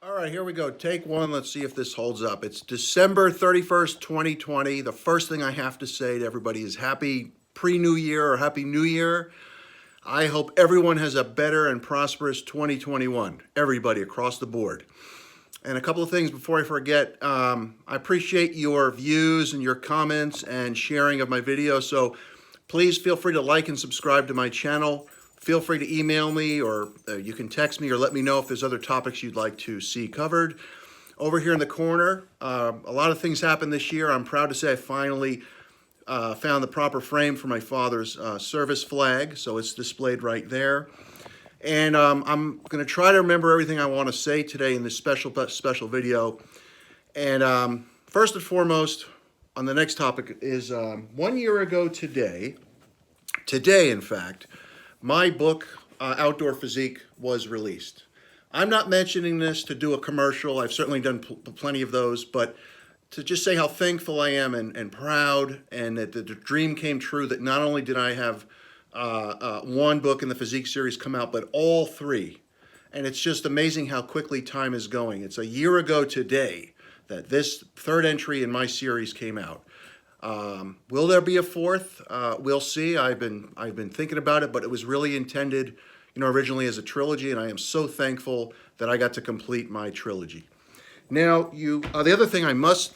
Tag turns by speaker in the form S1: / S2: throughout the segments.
S1: All right, here we go. Take one. Let's see if this holds up. It's December 31st, 2020. The first thing I have to say to everybody is happy pre-New Year or Happy New Year. I hope everyone has a better and prosperous 2021. Everybody across the board. And a couple of things before I forget. I appreciate your views and your comments and sharing of my videos. So please feel free to like and subscribe to my channel. Feel free to email me, or you can text me or let me know if there's other topics you'd like to see covered. Over here in the corner, a lot of things happened this year. I'm proud to say I finally found the proper frame for my father's service flag, so it's displayed right there. And I'm going to try to remember everything I want to say today in this special video. And first and foremost, on the next topic is 1 year ago today, in fact, my book, Outdoor Physique, was released. I'm not mentioning this to do a commercial. I've certainly done plenty of those, but to just say how thankful I am and proud, and that the dream came true, that not only did I have one book in the Physique series come out, but all three. And it's just amazing how quickly time is going. It's a year ago today that this third entry in my series came out. Will there be a fourth? We'll see. I've been thinking about it, but it was really intended, originally as a trilogy, and I am so thankful that I got to complete my trilogy. Now, the other thing I must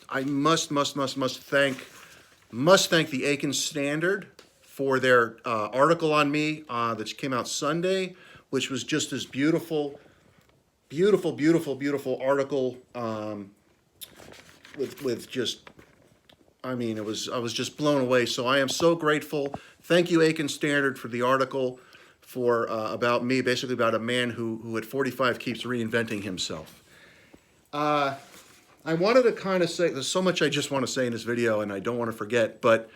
S1: thank the Aiken Standard for their article on me that came out Sunday, which was just this beautiful article with just. I was just blown away. So I am so grateful. Thank you, Aiken Standard, for the article about me, basically about a man who at 45 keeps reinventing himself. I wanted to kind of say, there's so much I just want to say in this video, and I don't want to forget, but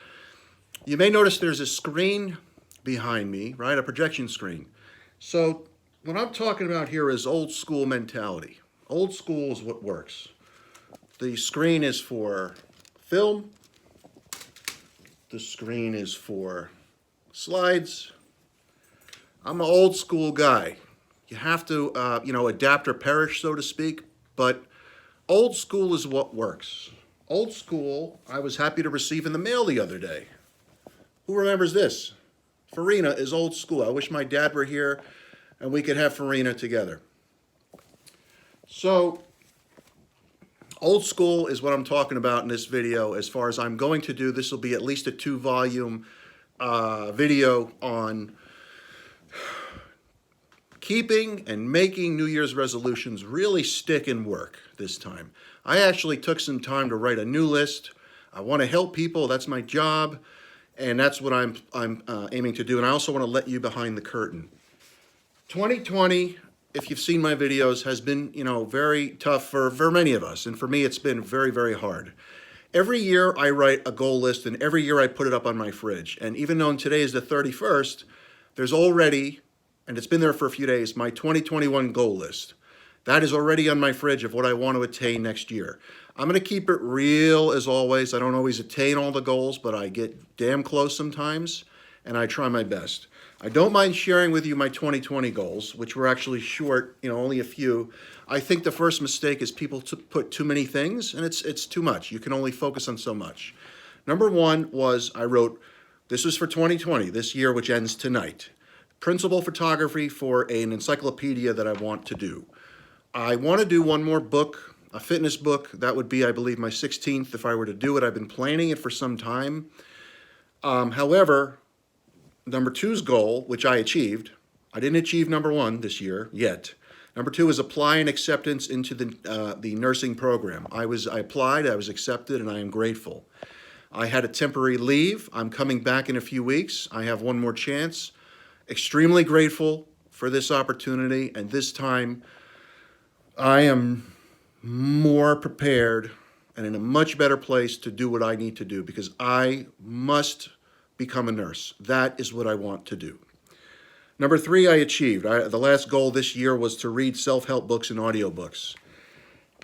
S1: you may notice there's a screen behind me, right? A projection screen. So what I'm talking about here is old school mentality. Old school is what works. The screen is for film. The screen is for slides. I'm an old school guy. You have to, adapt or perish, so to speak, but old school is what works. Old school, I was happy to receive in the mail the other day. Who remembers this? Farina is old school. I wish my dad were here and we could have Farina together. So, old school is what I'm talking about in this video. As far as I'm going to do, this will be at least a 2-volume video on keeping and making New Year's resolutions really stick and work this time. I actually took some time to write a new list. I want to help people. That's my job, and that's what I'm aiming to do. And I also want to let you behind the curtain. 2020. If you've seen my videos, has been, very tough for many of us. And for me, it's been very, very hard. Every year I write a goal list, and every year I put it up on my fridge. And even though today is the 31st, there's already, and it's been there for a few days, my 2021 goal list. That is already on my fridge of what I want to attain next year. I'm going to keep it real as always. I don't always attain all the goals, but I get damn close sometimes, and I try my best. I don't mind sharing with you my 2020 goals, which were actually short, only a few. I think the first mistake is people put too many things, and it's too much. You can only focus on so much. Number one was I wrote, this was for 2020, this year, which ends tonight. Principal photography for an encyclopedia that I want to do. I want to do one more book, a fitness book. That would be, I believe, my 16th if I were to do it. I've been planning it for some time. However, number two's goal, which I achieved, I didn't achieve number one this year yet. Number two is applying acceptance into the nursing program. I applied, I was accepted, and I am grateful. I had a temporary leave. I'm coming back in a few weeks. I have one more chance. Extremely grateful for this opportunity, and this time I am more prepared and in a much better place to do what I need to do, because I must become a nurse. That is what I want to do. Number three, I achieved. The last goal this year was to read self-help books and audiobooks.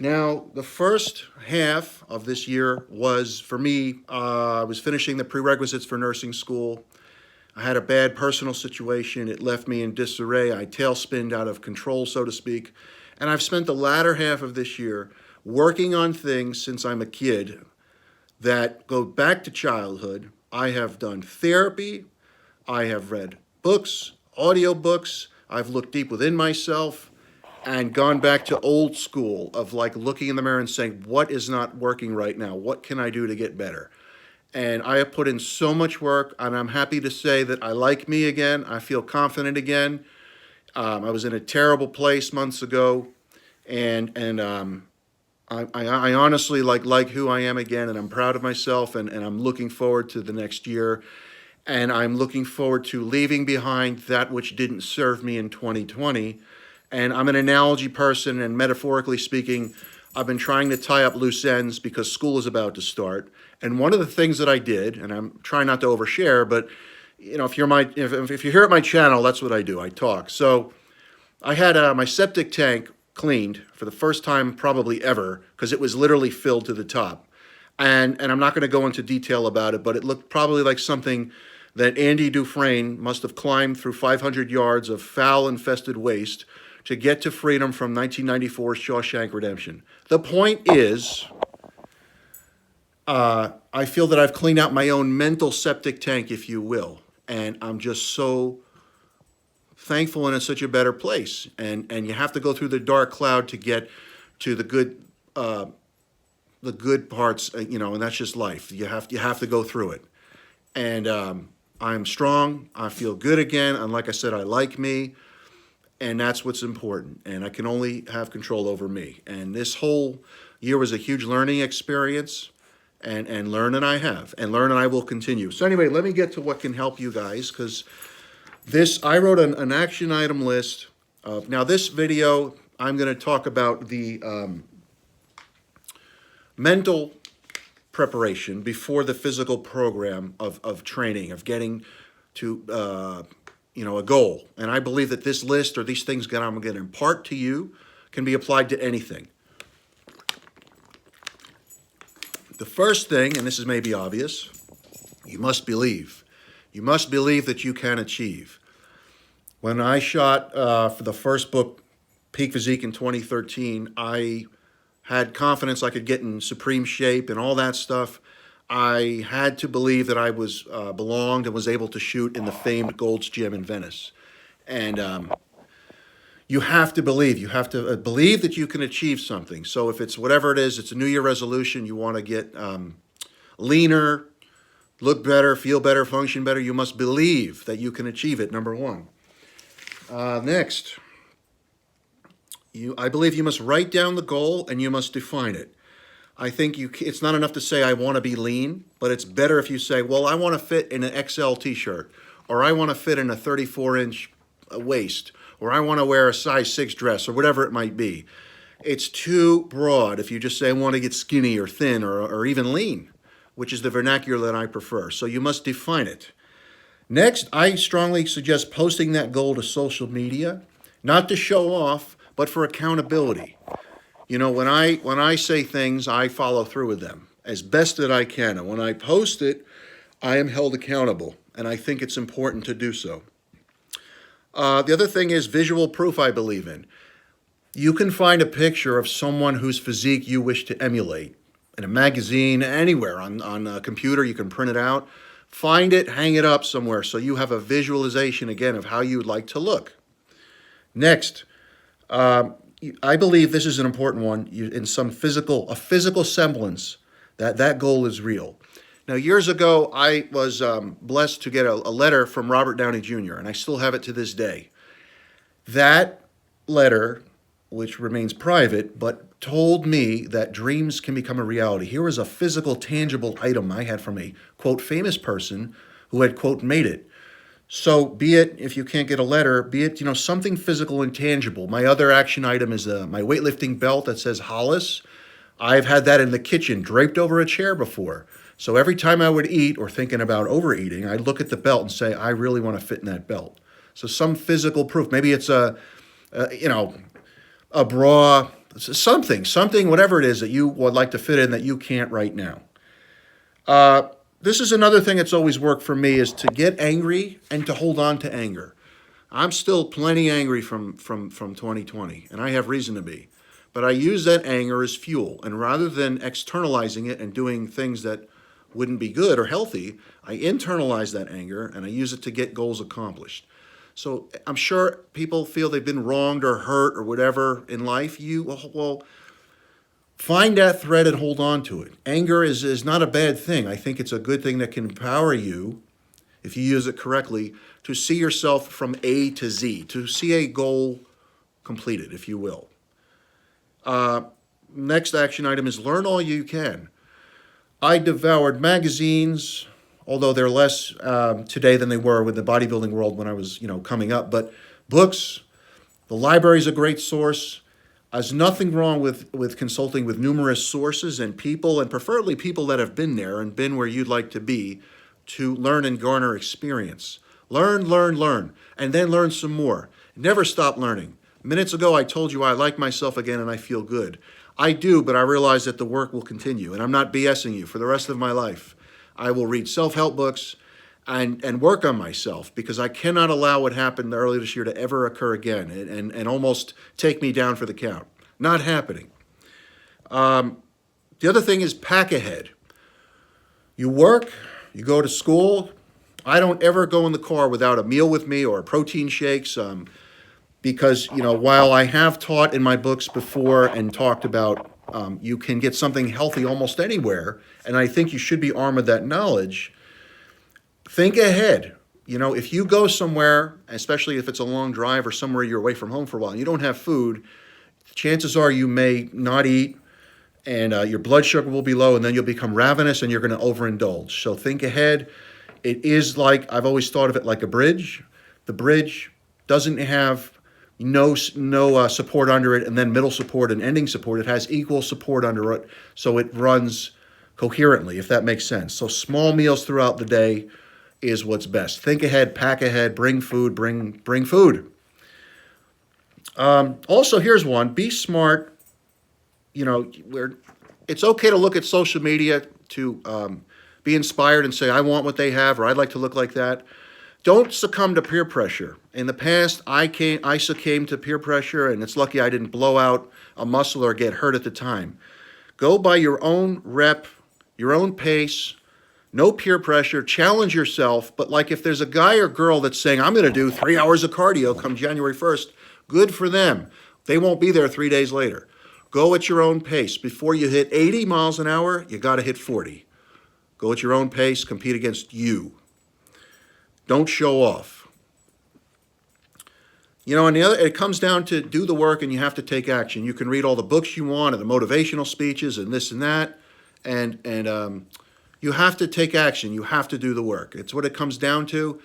S1: Now, the first half of this year was, for me, I was finishing the prerequisites for nursing school. I had a bad personal situation. It left me in disarray. I tailspinned out of control, so to speak. And I've spent the latter half of this year working on things since I'm a kid that go back to childhood. I have done therapy, I have read books, audiobooks, I've looked deep within myself and gone back to old school of like looking in the mirror and saying, what is not working right now? What can I do to get better? And I have put in so much work, and I'm happy to say that I like me again. I feel confident again. I was in a terrible place months ago, and I honestly like who I am again, and I'm proud of myself, and I'm looking forward to the next year, and I'm looking forward to leaving behind that which didn't serve me in 2020. And I'm an analogy person, and metaphorically speaking, I've been trying to tie up loose ends because school is about to start. And one of the things that I did, and I'm trying not to overshare, but you know, if you're here at my channel, that's what I do. I talk. So I had my septic tank cleaned for the first time probably ever because it was literally filled to the top. And I'm not going to go into detail about it, but it looked probably like something that Andy Dufresne must have climbed through 500 yards of foul-infested waste to get to freedom from 1994's Shawshank Redemption. The point is, I feel that I've cleaned out my own mental septic tank, if you will, and I'm just so thankful and in such a better place. And you have to go through the dark cloud to get to the good parts, you know, and that's just life. You have to go through it. And I'm strong. I feel good again. And like I said, I like me. And that's what's important. And I can only have control over me. And this whole year was a huge learning experience. And learn and I have. And learn and I will continue. So anyway, let me get to what can help you guys. Because I wrote an action item list. Now this video, I'm going to talk about the mental preparation before the physical program of training, of getting to a goal. And I believe that this list or these things that I'm going to impart to you can be applied to anything. The first thing, and this is maybe obvious, you must believe. You must believe that you can achieve. When I shot for the first book, Peak Physique, in 2013, I had confidence I could get in supreme shape and all that stuff. I had to believe that I was belonged and was able to shoot in the famed Gold's Gym in Venice. And you have to believe. You have to believe that you can achieve something. So if it's whatever it is, it's a New Year resolution, you want to get leaner, look better, feel better, function better, you must believe that you can achieve it, number one. Next, I believe you must write down the goal and you must define it. I think it's not enough to say, I want to be lean, but it's better if you say, well, I want to fit in an XL t-shirt, or I want to fit in a 34-inch waist, or I want to wear a size 6 dress, or whatever it might be. It's too broad if you just say, I want to get skinny or thin or even lean, which is the vernacular that I prefer. So you must define it. Next, I strongly suggest posting that goal to social media, not to show off, but for accountability. You know, when I say things, I follow through with them as best that I can. And when I post it, I am held accountable. And I think it's important to do so. The other thing is visual proof I believe in. You can find a picture of someone whose physique you wish to emulate in a magazine, anywhere, on a computer, you can print it out. Find it, hang it up somewhere so you have a visualization, again, of how you would like to look. Next, I believe this is an important one, in some a physical semblance that goal is real. Now, years ago, I was blessed to get a letter from Robert Downey Jr., and I still have it to this day. That letter, which remains private, but told me that dreams can become a reality. Here was a physical, tangible item I had from a, quote, famous person who had, quote, made it. So be it, if you can't get a letter, be it, something physical and tangible. My other action item is my weightlifting belt that says Hollis. I've had that in the kitchen draped over a chair before. So every time I would eat or thinking about overeating, I'd look at the belt and say, I really want to fit in that belt. So some physical proof. Maybe it's a bra, something, whatever it is that you would like to fit in that you can't right now. This is another thing that's always worked for me, is to get angry and to hold on to anger. I'm still plenty angry from 2020, and I have reason to be. But I use that anger as fuel, and rather than externalizing it and doing things that wouldn't be good or healthy, I internalize that anger and I use it to get goals accomplished. So I'm sure people feel they've been wronged or hurt or whatever in life. Well, find that thread and hold on to it. Anger is not a bad thing. I think it's a good thing that can empower you, if you use it correctly, to see yourself from A to Z, to see a goal completed, if you will. Next action item is learn all you can. I devoured magazines, although they're less today than they were with the bodybuilding world when I was, coming up. But books, the library is a great source. There's nothing wrong with consulting with numerous sources and people, and preferably people that have been there and been where you'd like to be, to learn and garner experience. Learn, and then learn some more. Never stop learning. Minutes ago, I told you I like myself again and I feel good. I do, but I realize that the work will continue, and I'm not BSing you. For the rest of my life, I will read self-help books and work on myself, because I cannot allow what happened earlier this year to ever occur again and almost take me down for the count. Not happening. The other thing is pack ahead. You work, you go to school. I don't ever go in the car without a meal with me or protein shakes. Because, while I have taught in my books before and talked about you can get something healthy almost anywhere, and I think you should be armed with that knowledge, think ahead. If you go somewhere, especially if it's a long drive or somewhere you're away from home for a while and you don't have food, chances are you may not eat, and your blood sugar will be low, and then you'll become ravenous and you're going to overindulge. So think ahead. It is like, I've always thought of it like a bridge. The bridge doesn't have no support under it, and then middle support and ending support. It has equal support under it, so it runs coherently, if that makes sense. So small meals throughout the day is what's best. Think ahead, pack ahead, bring food, bring food. Also, here's one: be smart. It's okay to look at social media to be inspired and say, I want what they have, or I'd like to look like that. Don't succumb to peer pressure. In the past, I succumbed to peer pressure, and it's lucky I didn't blow out a muscle or get hurt at the time. Go by your own rep, your own pace, no peer pressure, challenge yourself. But like, if there's a guy or girl that's saying, I'm going to do 3 hours of cardio come January 1st, good for them. They won't be there 3 days later. Go at your own pace. Before you hit 80 miles an hour, you got to hit 40. Go at your own pace, compete against you. Don't show off. And it comes down to do the work, and you have to take action. You can read all the books you want and the motivational speeches and this and that, and you have to take action. You have to do the work. It's what it comes down to,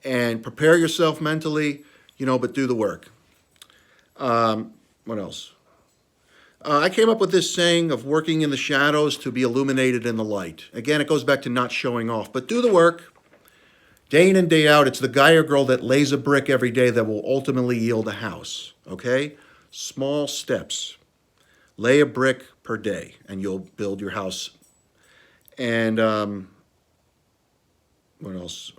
S1: and prepare yourself mentally, but do the work. What else? I came up with this saying of working in the shadows to be illuminated in the light. Again, it goes back to not showing off, but do the work. Day in and day out, it's the guy or girl that lays a brick every day that will ultimately yield a house, okay? Small steps. Lay a brick per day, and you'll build your house. And what else?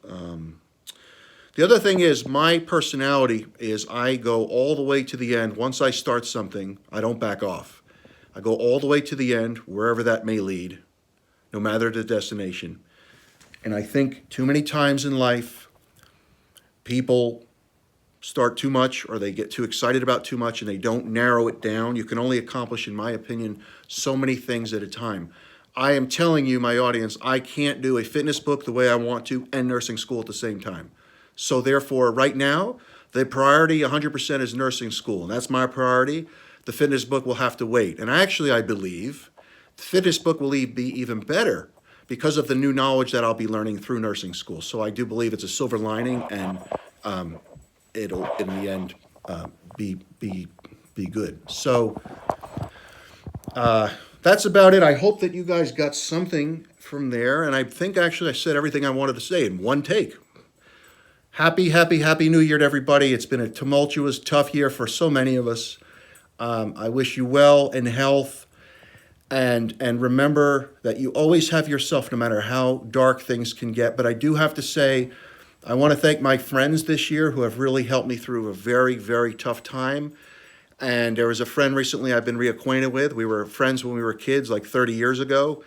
S1: The other thing is, my personality is I go all the way to the end. Once I start something, I don't back off. I go all the way to the end, wherever that may lead, no matter the destination. And I think too many times in life, people start too much, or they get too excited about too much, and they don't narrow it down. You can only accomplish, in my opinion, so many things at a time. I am telling you, my audience, I can't do a fitness book the way I want to and nursing school at the same time. So therefore, right now, the priority 100% is nursing school, and that's my priority. The fitness book will have to wait. And actually, I believe the fitness book will be even better because of the new knowledge that I'll be learning through nursing school. So I do believe it's a silver lining, and it'll, in the end, be good. So that's about it. I hope that you guys got something from there, and I think actually I said everything I wanted to say in one take. Happy New Year to everybody. It's been a tumultuous, tough year for so many of us. I wish you well and health. And remember that you always have yourself, no matter how dark things can get. But I do have to say I want to thank my friends this year who have really helped me through a very, very tough time. And there was a friend recently I've been reacquainted with. We were friends when we were kids, like 30 years ago.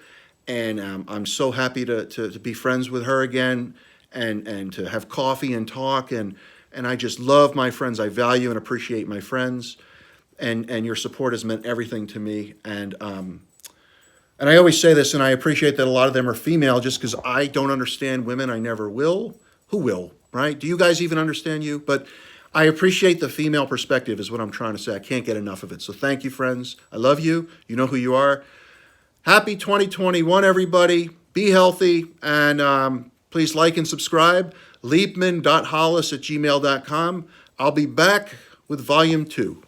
S1: And I'm so happy to be friends with her again and to have coffee and talk. And I just love my friends. I value and appreciate my friends. And your support has meant everything to me. And I always say this, and I appreciate that a lot of them are female just because I don't understand women. I never will. Who will, right? Do you guys even understand you? But I appreciate the female perspective is what I'm trying to say. I can't get enough of it. So thank you, friends. I love you. You know who you are. Happy 2021, everybody. Be healthy. And please like and subscribe. Leapman.hollis@gmail.com. I'll be back with Volume 2.